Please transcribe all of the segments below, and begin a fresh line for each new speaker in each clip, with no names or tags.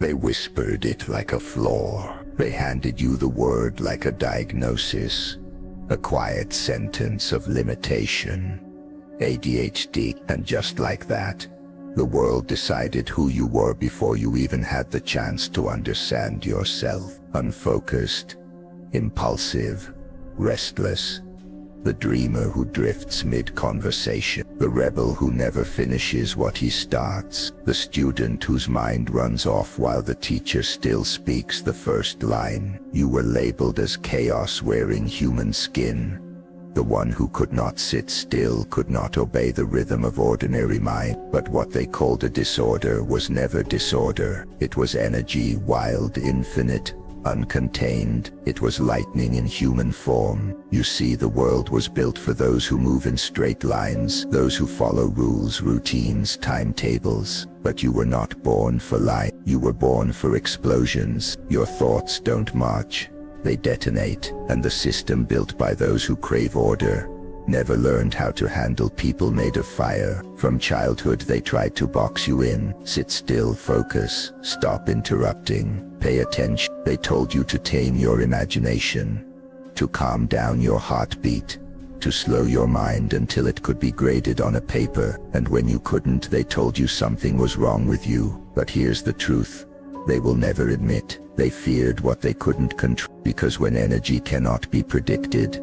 They whispered it like a flaw. They handed you the word like a diagnosis, a quiet sentence of limitation. ADHD, and just like that, the world decided who you were before you even had the chance to understand yourself. Unfocused, impulsive, restless, the dreamer who drifts mid-conversation, the rebel who never finishes what he starts, the student whose mind runs off while the teacher still speaks the first line. You were labeled as chaos wearing human skin, the one who could not sit still, could not obey the rhythm of ordinary mind. But what they called a disorder was never disorder. It was energy, wild, infinite, uncontained. It was lightning in human form. You see, the world was built for those who move in straight lines, those who follow rules, routines, timetables. But you were not born for life. You were born for explosions. Your thoughts don't march, they detonate. And the system built by those who crave order never learned how to handle people made of fire. From childhood they tried to box you in. Sit still, focus, stop interrupting, pay attention. They told you to tame your imagination, to calm down your heartbeat, to slow your mind until it could be graded on a paper. And when you couldn't, they told you something was wrong with you. But here's the truth: they will never admit. They feared what they couldn't control, because when energy cannot be predicted,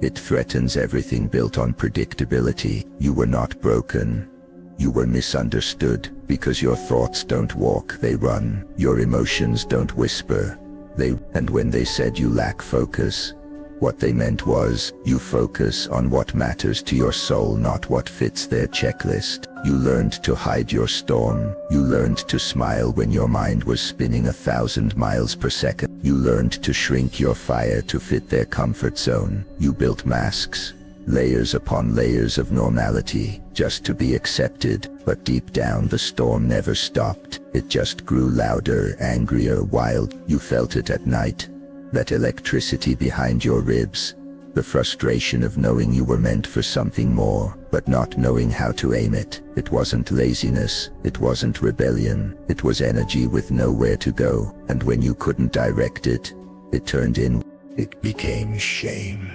it threatens everything built on predictability. You were not broken. You were misunderstood, because your thoughts don't walk, they run. Your emotions don't whisper, and when they said you lack focus, what they meant was, you focus on what matters to your soul, not what fits their checklist. You learned to hide your storm. You learned to smile when your mind was spinning 1,000 miles per second. You learned to shrink your fire to fit their comfort zone. You built masks, layers upon layers of normality, just to be accepted. But deep down the storm never stopped. It just grew louder, angrier, wild. You felt it at night, that electricity behind your ribs, the frustration of knowing you were meant for something more, but not knowing how to aim it. It wasn't laziness, it wasn't rebellion, it was energy with nowhere to go. And when you couldn't direct it, it turned in. It became shame,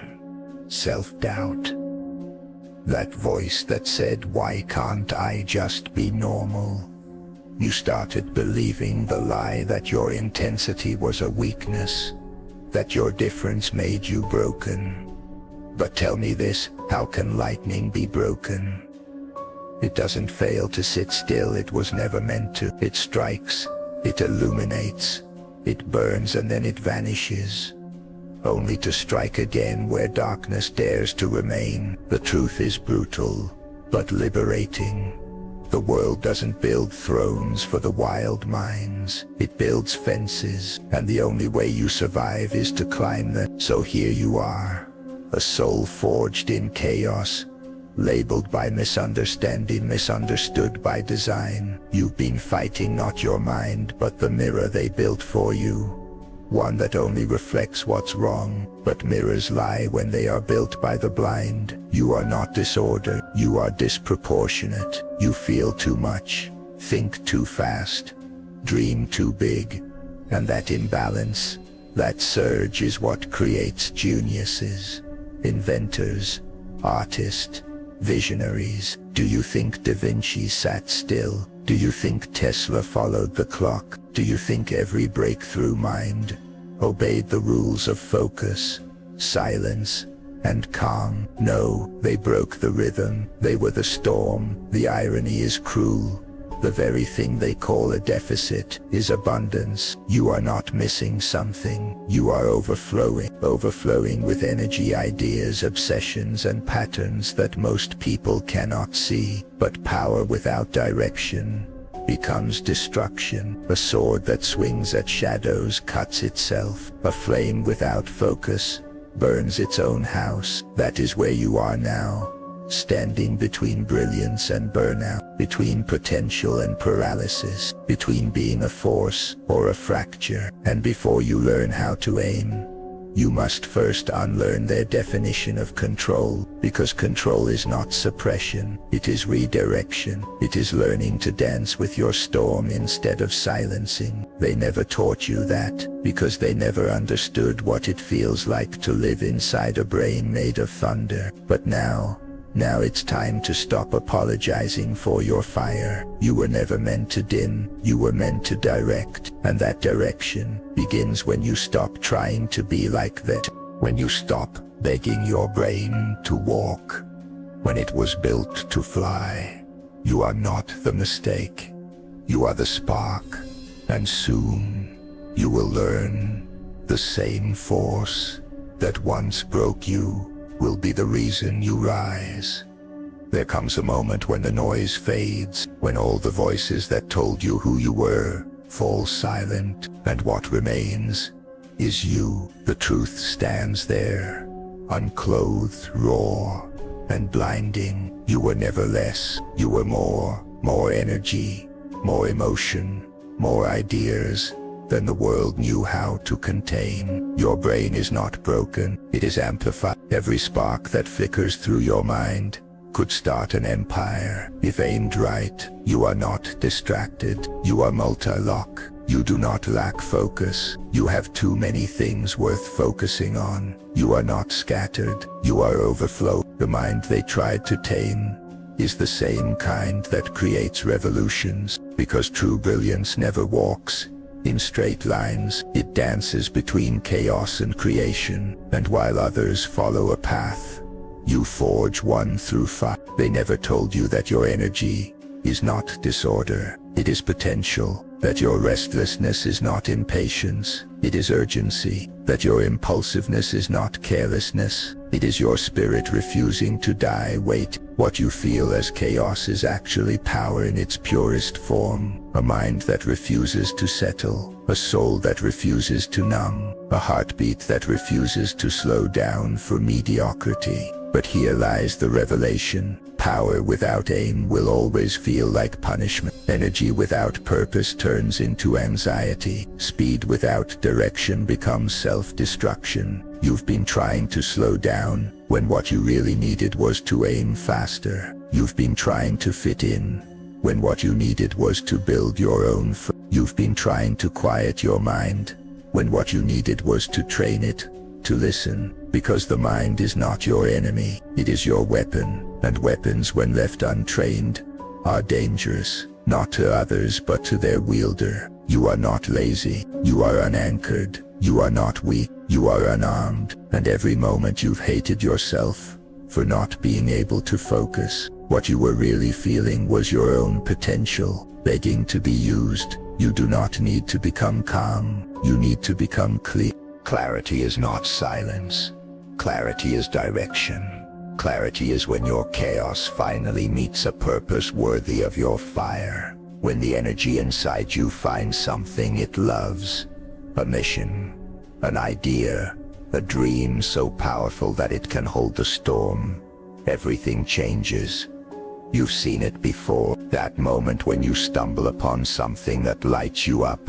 self-doubt. That voice that said, why can't I just be normal? You started believing the lie that your intensity was a weakness, that your difference made you broken. But tell me this, how can lightning be broken? It doesn't fail to sit still. It was never meant to. It strikes, it illuminates, it burns, and then it vanishes, only to strike again where darkness dares to remain. The truth is brutal, but liberating. The world doesn't build thrones for the wild minds. It builds fences, and the only way you survive is to climb them. So here you are, a soul forged in chaos, labeled by misunderstanding, misunderstood by design. You've been fighting not your mind, but the mirror they built for you. One that only reflects what's wrong, but mirrors lie when they are built by the blind. You are not disorder, you are disproportionate. You feel too much, think too fast, dream too big. And that imbalance, that surge is what creates geniuses, inventors, artists, visionaries. Do you think Da Vinci sat still? Do you think Tesla followed the clock? Do you think every breakthrough mind obeyed the rules of focus, silence, and calm? No, they broke the rhythm. They were the storm. The irony is cruel. The very thing they call a deficit is abundance. You are not missing something. You are overflowing with energy, ideas, obsessions, and patterns that most people cannot see. But power without direction becomes destruction. A sword that swings at shadows cuts itself. A flame without focus burns its own house. That is where you are now, standing between brilliance and burnout, between potential and paralysis, between being a force or a fracture. And before you learn how to aim, you must first unlearn their definition of control, because control is not suppression, it is redirection. It is learning to dance with your storm instead of silencing. They never taught you that, because they never understood what it feels like to live inside a brain made of thunder. But now it's time to stop apologizing for your fire. You were never meant to dim, you were meant to direct, and that direction begins when you stop trying to be like that. When you stop begging your brain to walk when it was built to fly. You are not the mistake, you are the spark, and soon you will learn the same force that once broke you will be the reason you rise. There comes a moment when the noise fades, when all the voices that told you who you were fall silent, and what remains is you. The truth stands there, unclothed, raw, and blinding. You were never less, you were more energy, more emotion, more ideas than the world knew how to contain. Your brain is not broken, it is amplified. Every spark that flickers through your mind could start an empire, if aimed right. You are not distracted, you are multi-lock. You do not lack focus, you have too many things worth focusing on. You are not scattered, you are overflow. The mind they tried to tame is the same kind that creates revolutions, because true brilliance never walks in straight lines. It dances between chaos and creation, and while others follow a path, you forge one through fire. They never told you that your energy is not disorder, it is potential, that your restlessness is not impatience, it is urgency, that your impulsiveness is not carelessness, it is your spirit refusing to die. Wait, what you feel as chaos is actually power in its purest form. A mind that refuses to settle, a soul that refuses to numb, a heartbeat that refuses to slow down for mediocrity. But here lies the revelation. Power without aim will always feel like punishment. Energy without purpose turns into anxiety. Speed without direction becomes self-destruction. You've been trying to slow down, when what you really needed was to aim faster. You've been trying to fit in, when what you needed was to build your own. You've been trying to quiet your mind, when what you needed was to train it to listen, because the mind is not your enemy, it is your weapon, and weapons when left untrained are dangerous, not to others but to their wielder. You are not lazy, you are unanchored, you are not weak, you are unarmed, and every moment you've hated yourself for not being able to focus. What you were really feeling was your own potential, begging to be used. You do not need to become calm, you need to become clear. Clarity is not silence. Clarity is direction. Clarity is when your chaos finally meets a purpose worthy of your fire. When the energy inside you finds something it loves. A mission, an idea, a dream so powerful that it can hold the storm. Everything changes. You've seen it before. That moment when you stumble upon something that lights you up.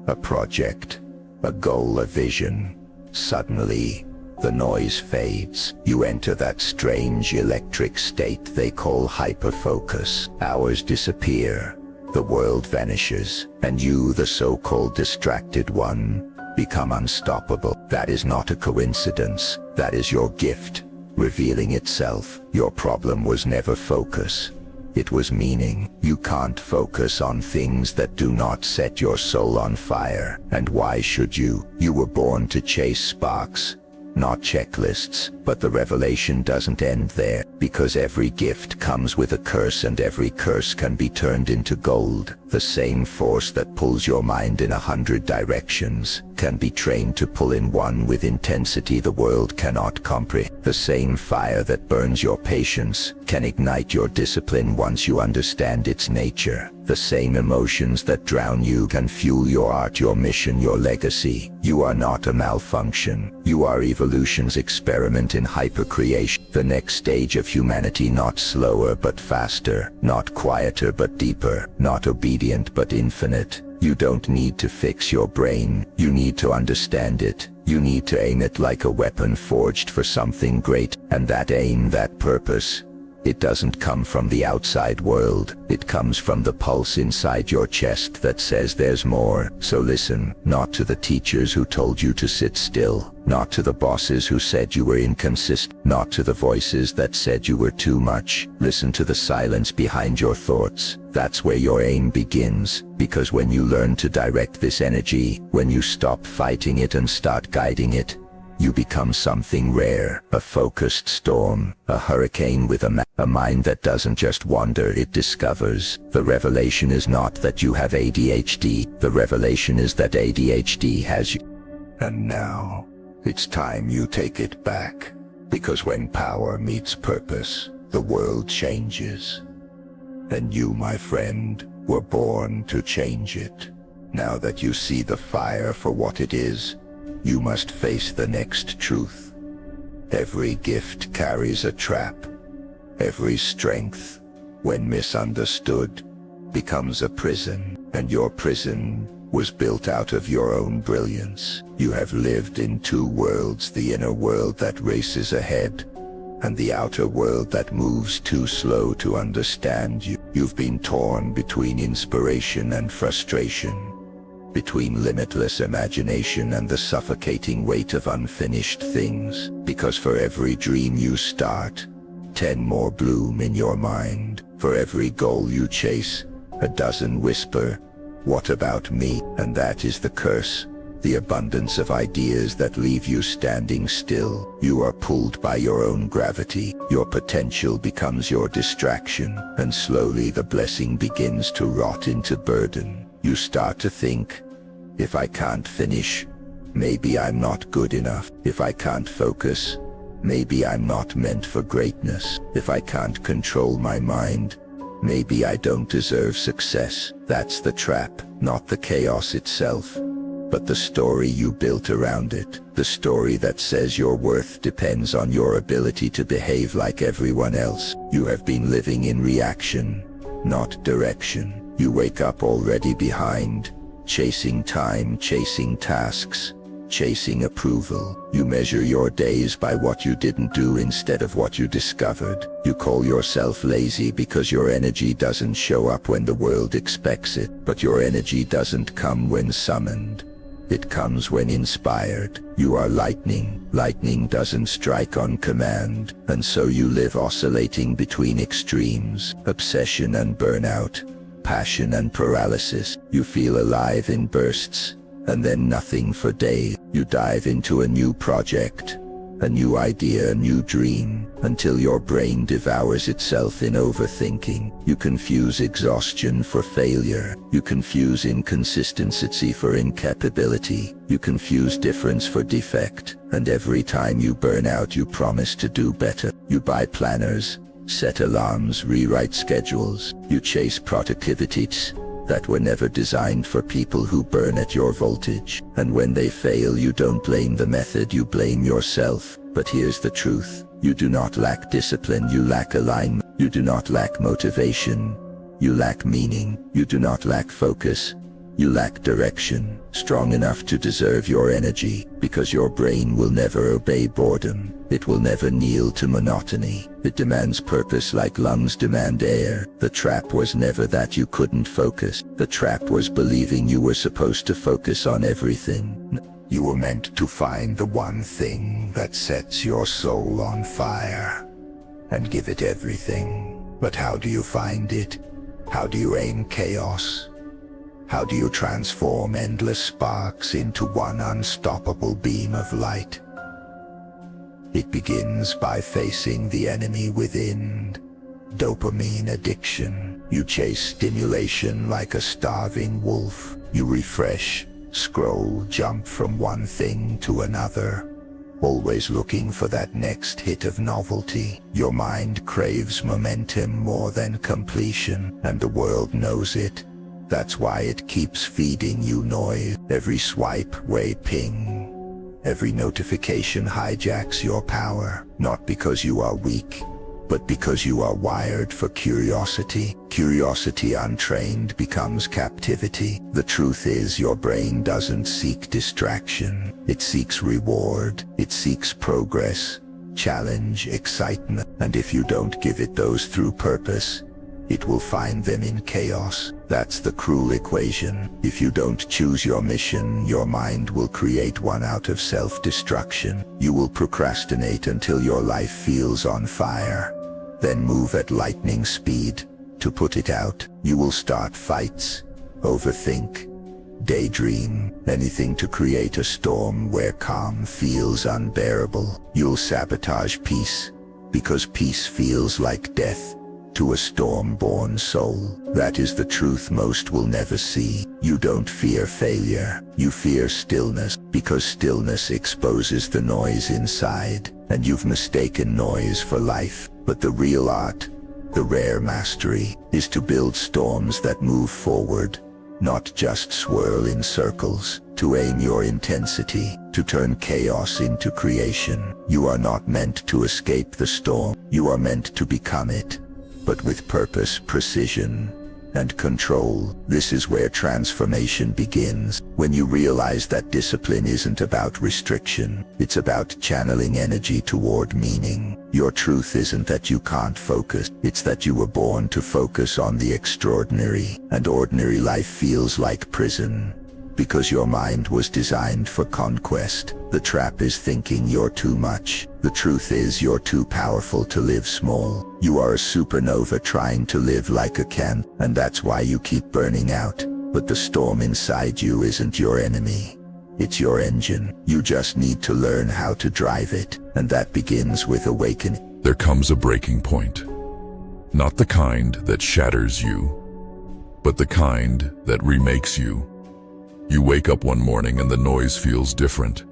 A project, a goal, a vision. Suddenly, the noise fades. You enter that strange electric state they call hyperfocus. Hours disappear, the world vanishes, and you, the so-called distracted one, become unstoppable. That is not a coincidence, that is your gift, revealing itself. Your problem was never focus. It was meaning. You can't focus on things that do not set your soul on fire. And why should you? You were born to chase sparks, not checklists. But the revelation doesn't end there, because every gift comes with a curse, and every curse can be turned into gold. The same force that pulls your mind in 100 directions can be trained to pull in one with intensity the world cannot comprehend. The same fire that burns your patience can ignite your discipline once you understand its nature. The same emotions that drown you can fuel your art, your mission, your legacy. You are not a malfunction. You are evolution's experiment in hypercreation. The next stage of humanity, not slower but faster, not quieter but deeper, not obedient but infinite. You don't need to fix your brain, you need to understand it. You need to aim it like a weapon forged for something great, and that aim, that purpose, it doesn't come from the outside world. It comes from the pulse inside your chest that says there's more. So listen, not to the teachers who told you to sit still, not to the bosses who said you were inconsistent, not to the voices that said you were too much. Listen to the silence behind your thoughts. That's where your aim begins, because when you learn to direct this energy, when you stop fighting it and start guiding it, you become something rare, a focused storm, a hurricane with a mind that doesn't just wander, it discovers. The revelation is not that you have ADHD, the revelation is that ADHD has you. And now, it's time you take it back, because when power meets purpose, the world changes. And you, my friend, were born to change it. Now that you see the fire for what it is, you must face the next truth. Every gift carries a trap. Every strength, when misunderstood, becomes a prison, and your prison was built out of your own brilliance. You have lived in two worlds, the inner world that races ahead, and the outer world that moves too slow to understand you. You've been torn between inspiration and frustration, between limitless imagination and the suffocating weight of unfinished things. Because for every dream you start, 10 more bloom in your mind. For every goal you chase, a dozen whisper, "What about me?" And that is the curse, the abundance of ideas that leave you standing still. You are pulled by your own gravity. Your potential becomes your distraction, and slowly the blessing begins to rot into burden. You start to think, if I can't finish, maybe I'm not good enough. If I can't focus, maybe I'm not meant for greatness. If I can't control my mind, maybe I don't deserve success. That's the trap, not the chaos itself, but the story you built around it. The story that says your worth depends on your ability to behave like everyone else. You have been living in reaction, not direction. You wake up already behind, chasing time, chasing tasks, chasing approval. You measure your days by what you didn't do instead of what you discovered. You call yourself lazy because your energy doesn't show up when the world expects it. But your energy doesn't come when summoned. It comes when inspired. You are lightning. Lightning doesn't strike on command, and so you live oscillating between extremes, obsession and burnout, passion and paralysis. You feel alive in bursts, and then nothing for days. You dive into a new project, a new idea, a new dream, until your brain devours itself in overthinking. You confuse exhaustion for failure. You confuse inconsistency for incapability. You confuse difference for defect. And every time you burn out, you promise to do better. You buy planners, set alarms, rewrite schedules. You chase productivities that were never designed for people who burn at your voltage. And when they fail, you don't blame the method, you blame yourself. But here's the truth. You do not lack discipline, you lack alignment. You do not lack motivation, you lack meaning. You do not lack focus, you lack direction. Strong enough to deserve your energy, because your brain will never obey boredom. It will never kneel to monotony. It demands purpose like lungs demand air. The trap was never that you couldn't focus. The trap was believing you were supposed to focus on everything. You were meant to find the one thing that sets your soul on fire, and give it everything. But how do you find it? How do you aim chaos? How do you transform endless sparks into one unstoppable beam of light? It begins by facing the enemy within. Dopamine addiction. You chase stimulation like a starving wolf. You refresh, scroll, jump from one thing to another, always looking for that next hit of novelty. Your mind craves momentum more than completion, and the world knows it. That's why it keeps feeding you noise. Every swipe, ping. Every notification hijacks your power, not because you are weak, but because you are wired for curiosity. Curiosity untrained becomes captivity. The truth is, your brain doesn't seek distraction. It seeks reward. It seeks progress, challenge, excitement. And if you don't give it those through purpose, it will find them in chaos. That's the cruel equation. If you don't choose your mission, your mind will create one out of self-destruction. You will procrastinate until your life feels on fire, then move at lightning speed to put it out. You will start fights, overthink, daydream, anything to create a storm where calm feels unbearable. You'll sabotage peace, because peace feels like death to a storm-born soul. That is the truth most will never see. You don't fear failure. You fear stillness, because stillness exposes the noise inside, and you've mistaken noise for life. But the real art, the rare mastery, is to build storms that move forward, not just swirl in circles. To aim your intensity, to turn chaos into creation. You are not meant to escape the storm. You are meant to become it, but with purpose, precision, and control. This is where transformation begins, when you realize that discipline isn't about restriction, it's about channeling energy toward meaning. Your truth isn't that you can't focus, it's that you were born to focus on the extraordinary, and ordinary life feels like prison, because your mind was designed for conquest. The trap is thinking you're too much. The truth is, you're too powerful to live small. You are a supernova trying to live like a candle, and that's why you keep burning out. But the storm inside you isn't your enemy. It's your engine. You just need to learn how to drive it, and that begins with awakening.
There comes a breaking point. Not the kind that shatters you, but the kind that remakes you. You wake up one morning and the noise feels different.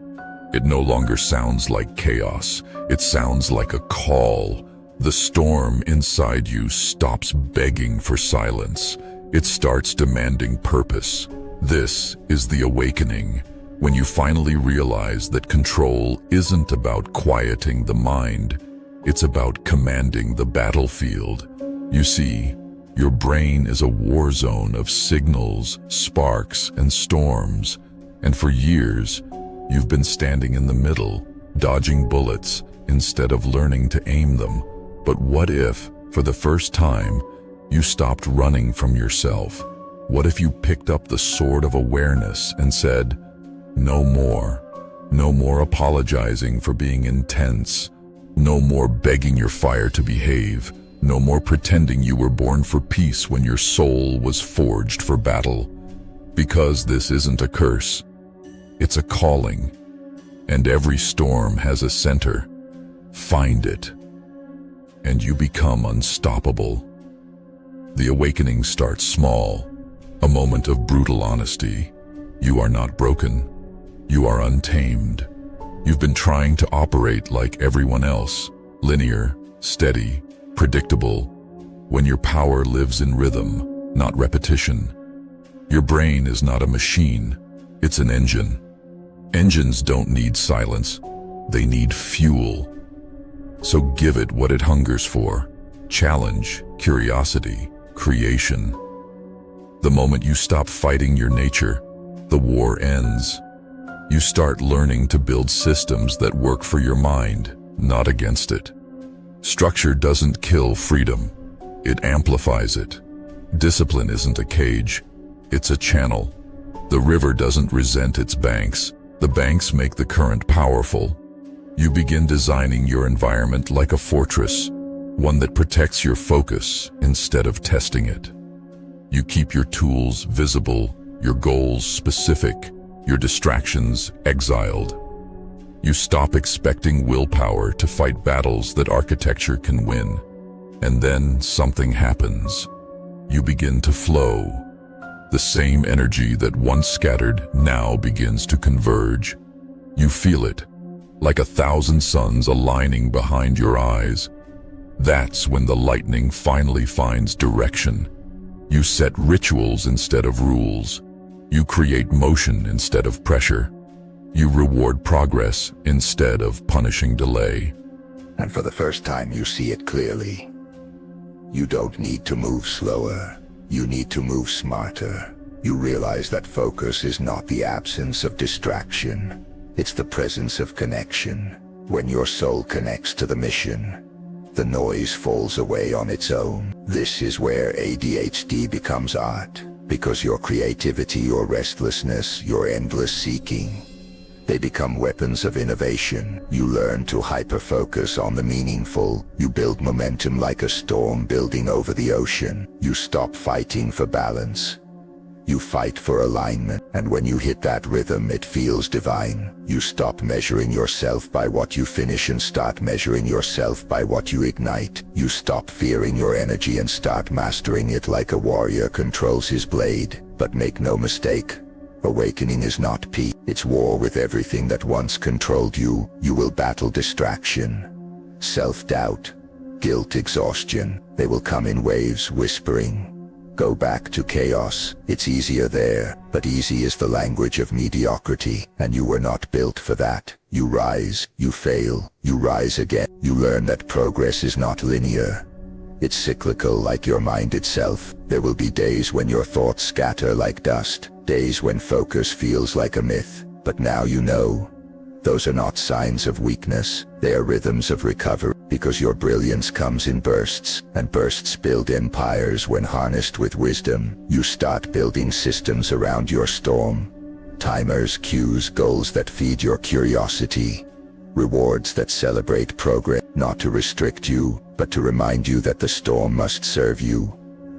It no longer sounds like chaos. It sounds like a call. The storm inside you stops begging for silence. It starts demanding purpose. This is the awakening, when you finally realize that control isn't about quieting the mind. It's about commanding the battlefield. You see, your brain is a war zone of signals, sparks, and storms, and for years, you've been standing in the middle, dodging bullets, instead of learning to aim them. But what if, for the first time, you stopped running from yourself? What if you picked up the sword of awareness and said, no more. No more apologizing for being intense. No more begging your fire to behave. No more pretending you were born for peace when your soul was forged for battle. Because this isn't a curse. It's a calling. And every storm has a center. Find it, and you become unstoppable. The awakening starts small, a moment of brutal honesty. You are not broken. You are untamed. You've been trying to operate like everyone else, linear, steady, predictable, when your power lives in rhythm, not repetition. Your brain is not a machine, it's an engine. Engines don't need silence, they need fuel. So give it what it hungers for: challenge, curiosity, creation. The moment you stop fighting your nature, the war ends. You start learning to build systems that work for your mind, not against it. Structure doesn't kill freedom, it amplifies it. Discipline isn't a cage, it's a channel. The river doesn't resent its banks, the banks make the current powerful. You begin designing your environment like a fortress, one that protects your focus instead of testing it. You keep your tools visible, your goals specific, your distractions exiled. You stop expecting willpower to fight battles that architecture can win. And then something happens. You begin to flow. The same energy that once scattered now begins to converge. You feel it, like 1,000 suns aligning behind your eyes. That's when the lightning finally finds direction. You set rituals instead of rules. You create motion instead of pressure. You reward progress instead of punishing delay.
And for the first time you see it clearly. You don't need to move slower. You need to move smarter. You realize that focus is not the absence of distraction. It's the presence of connection. When your soul connects to the mission, the noise falls away on its own. This is where ADHD becomes art, because your creativity, your restlessness, your endless seeking, they become weapons of innovation. You learn to hyper-focus on the meaningful. You build momentum like a storm building over the ocean. You stop fighting for balance. You fight for alignment, and when you hit that rhythm, it feels divine. You stop measuring yourself by what you finish and start measuring yourself by what you ignite. You stop fearing your energy and start mastering it like a warrior controls his blade. But make no mistake, awakening is not peace. It's war with everything that once controlled you. You will battle distraction, self-doubt, guilt, exhaustion. They will come in waves, whispering, "Go back to chaos." It's easier there, but easy is the language of mediocrity, and you were not built for that. You rise, you fail, you rise again. You learn that progress is not linear. It's cyclical, like your mind itself. There will be days when your thoughts scatter like dust, days when focus feels like a myth. But now you know, those are not signs of weakness. They are rhythms of recovery. Because your brilliance comes in bursts, and bursts build empires when harnessed with wisdom. You start building systems around your storm. Timers, cues, goals that feed your curiosity. Rewards that celebrate progress, not to restrict you, but to remind you that the storm must serve you,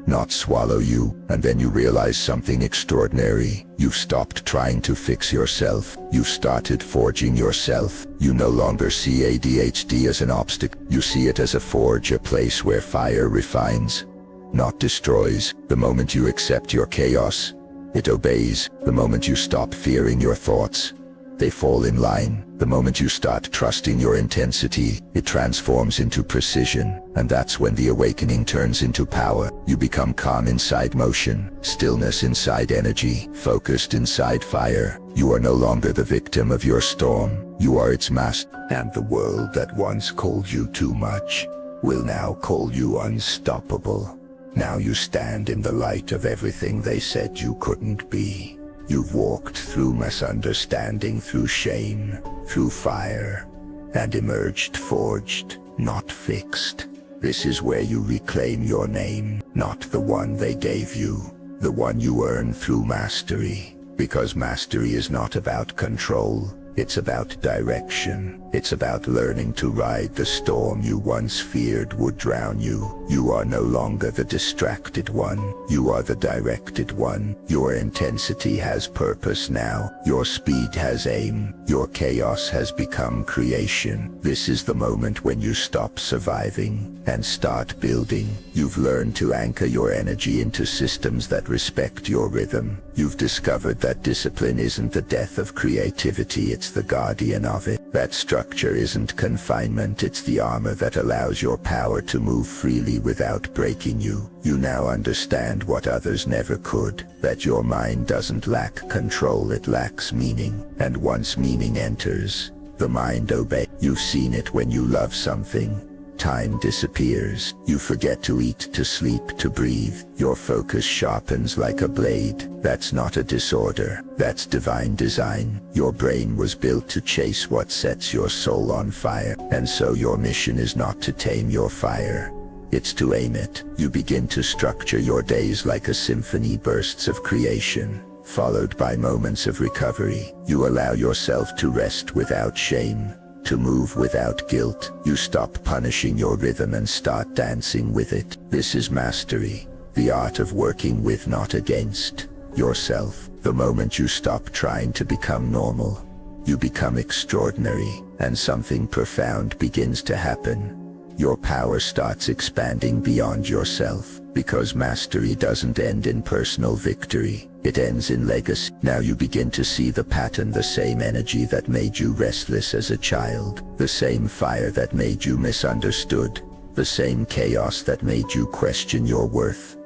not swallow you. And then you realize something extraordinary. You've stopped trying to fix yourself. You've started forging yourself. You no longer see ADHD as an obstacle. You see it as a forge, a place where fire refines, not destroys. The moment you accept your chaos, it obeys. The moment you stop fearing your thoughts, they fall in line. The moment you start trusting your intensity, it transforms into precision. And that's when the awakening turns into power. You become calm inside motion, stillness inside energy, focused inside fire. You are no longer the victim of your storm. You are its master. And the world that once called you too much will now call you unstoppable. Now you stand in the light of everything they said you couldn't be. You've walked through misunderstanding, through shame, through fire, and emerged forged, not fixed. This is where you reclaim your name, not the one they gave you, the one you earn through mastery. Because mastery is not about control, it's about direction. It's about learning to ride the storm you once feared would drown you. You are no longer the distracted one. You are the directed one. Your intensity has purpose now. Your speed has aim. Your chaos has become creation. This is the moment when you stop surviving and start building. You've learned to anchor your energy into systems that respect your rhythm. You've discovered that discipline isn't the death of creativity, it's the guardian of it. That structure isn't confinement, it's the armor that allows your power to move freely without breaking you. You now understand what others never could, that your mind doesn't lack control, it lacks meaning. And once meaning enters, the mind obeys. You've seen it when you love something. Time disappears. You forget to eat, to sleep, to breathe. Your focus sharpens like a blade. That's not a disorder. That's divine design. Your brain was built to chase what sets your soul on fire. And so your mission is not to tame your fire. It's to aim it. You begin to structure your days like a symphony, bursts of creation, followed by moments of recovery. You allow yourself to rest without shame, to move without guilt. You stop punishing your rhythm and start dancing with it. This is mastery, the art of working with, not against, yourself. The moment you stop trying to become normal, you become extraordinary, and something profound begins to happen. Your power starts expanding beyond yourself, because mastery doesn't end in personal victory. It ends in legacy. Now you begin to see the pattern, the same energy that made you restless as a child, the same fire that made you misunderstood, the same chaos that made you question your worth.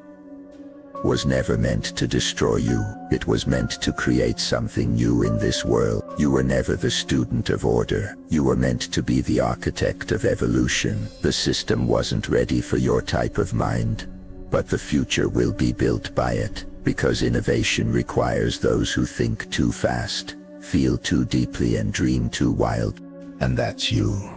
was never meant to destroy you. It was meant to create something new in this world. You were never the student of order. You were meant to be the architect of evolution. The system wasn't ready for your type of mind, but the future will be built by it, because innovation requires those who think too fast, feel too deeply, and dream too wild. And that's you.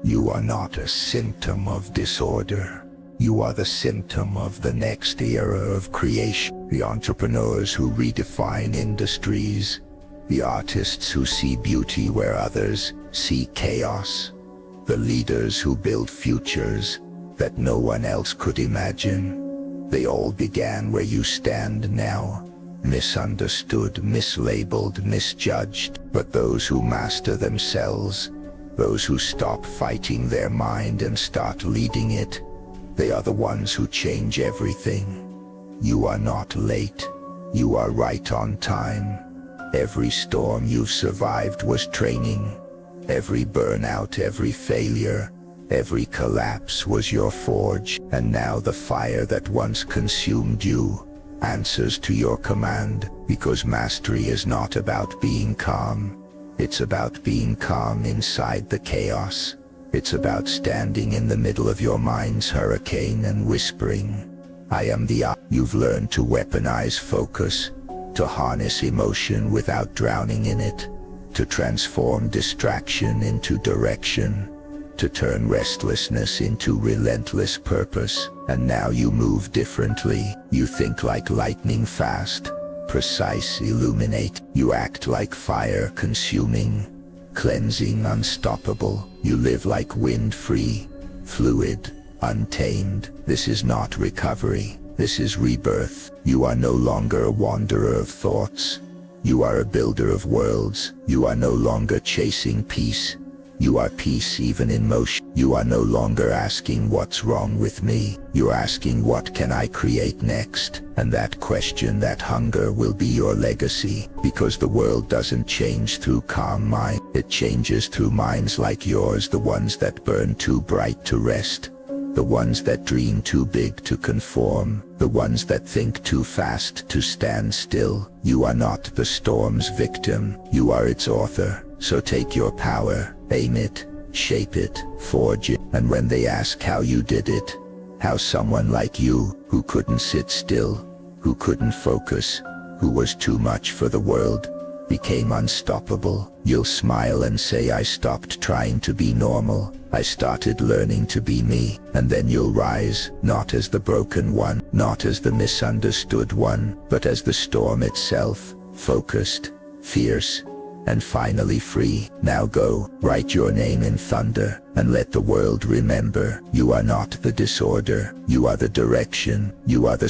You are not a symptom of disorder. You are the symptom of the next era of creation. The entrepreneurs who redefine industries. The artists who see beauty where others see chaos. The leaders who build futures that no one else could imagine. They all began where you stand now. Misunderstood, mislabeled, misjudged. But those who master themselves, those who stop fighting their mind and start leading it, they are the ones who change everything. You are not late. You are right on time. Every storm you've survived was training. Every burnout, every failure, every collapse was your forge. And now the fire that once consumed you answers to your command, because mastery is not about being calm. It's about being calm inside the chaos. It's about standing in the middle of your mind's hurricane and whispering, I am the I. You've learned to weaponize focus, to harness emotion without drowning in it, to transform distraction into direction, to turn restlessness into relentless purpose. And now you move differently. You think like lightning fast, precise, illuminate. You act like fire, consuming, cleansing, unstoppable. You live like wind, free, fluid, untamed. This is not recovery. This is rebirth. You are no longer a wanderer of thoughts. You are a builder of worlds. You are no longer chasing peace. You are peace even in motion. You are no longer asking what's wrong with me. You're asking what can I create next? And that question, that hunger, will be your legacy, because the world doesn't change through calm mind. It changes through minds like yours, the ones that burn too bright to rest, the ones that dream too big to conform, the ones that think too fast to stand still. You are not the storm's victim. You are its author. So take your power, aim it, shape it, forge it. And when they ask how you did it, how someone like you, who couldn't sit still, who couldn't focus, who was too much for the world, became unstoppable, you'll smile and say, I stopped trying to be normal. I started learning to be me. And then you'll rise, not as the broken one, not as the misunderstood one, but as the storm itself, focused, fierce, and finally free. Now go, write your name in thunder, and let the world remember, you are not the disorder. You are the direction. You are the